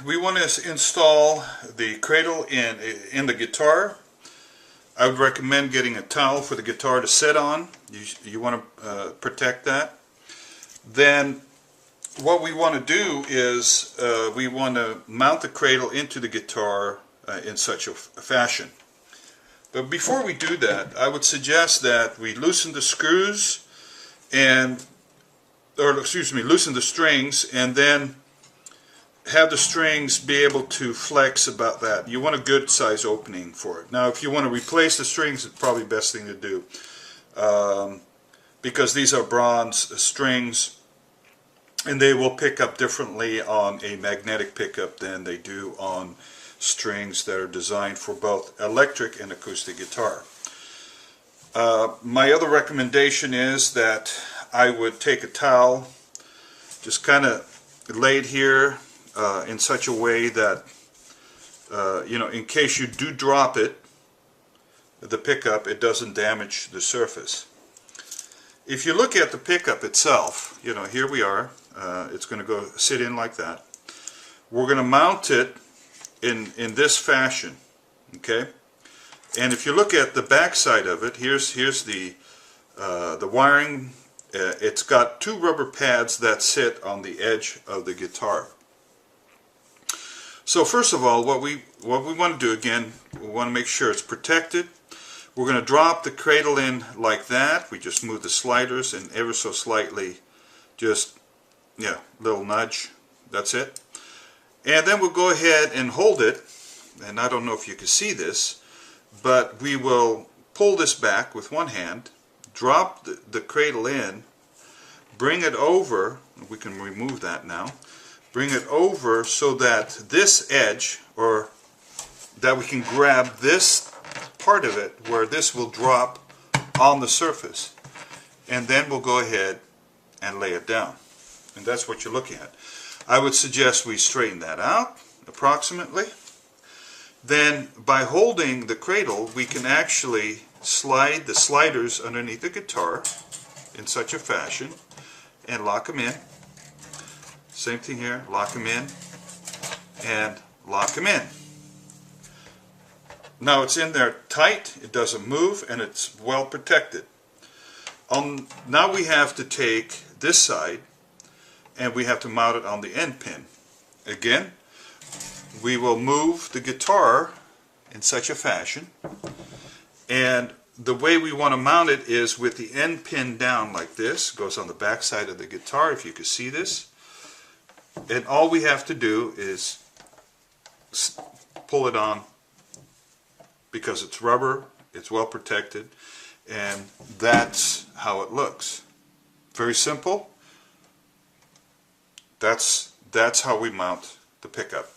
we want to install the cradle in the guitar. I would recommend getting a towel for the guitar to sit on. You want to protect that. Then what we want to do is we want to mount the cradle into the guitar in such a fashion. But before we do that, I would suggest that we loosen the screws loosen the strings, and then have the strings be able to flex about that. You want a good size opening for it. Now if you want to replace the strings, it's probably the best thing to do, because these are bronze strings and they will pick up differently on a magnetic pickup than they do on strings that are designed for both electric and acoustic guitar. My other recommendation is that I would take a towel, just kind of lay it here in such a way that in case you do drop it, the pickup, it doesn't damage the surface. If you look at the pickup itself, here we are. It's going to go sit in like that. We're going to mount it in this fashion, okay? And if you look at the back side of it, here's the wiring. It's got two rubber pads that sit on the edge of the guitar. So first of all, what we want to do, again, we want to make sure it's protected. We're going to drop the cradle in like that. We just move the sliders and ever so slightly, just little nudge. That's it. And then we'll go ahead and hold it. And I don't know if you can see this, but we will pull this back with one hand, drop the cradle in, bring it over. We can remove that now. Bring it over so that this edge, or that we can grab this part of it where this will drop on the surface, and then we'll go ahead and lay it down. And that's what you're looking at. I would suggest we straighten that out approximately. Then by holding the cradle, we can actually slide the sliders underneath the guitar in such a fashion and lock them in. Same thing here, lock them in and lock them in. Now it's in there tight, it doesn't move, and it's well protected. Now we have to take this side and we have to mount it on the end pin. Again, we will move the guitar in such a fashion, and the way we want to mount it is with the end pin down like this. It goes on the back side of the guitar, if you can see this. And all we have to do is pull it on, because it's rubber, it's well protected, and that's how it looks. Very simple. That's how we mount the pickup.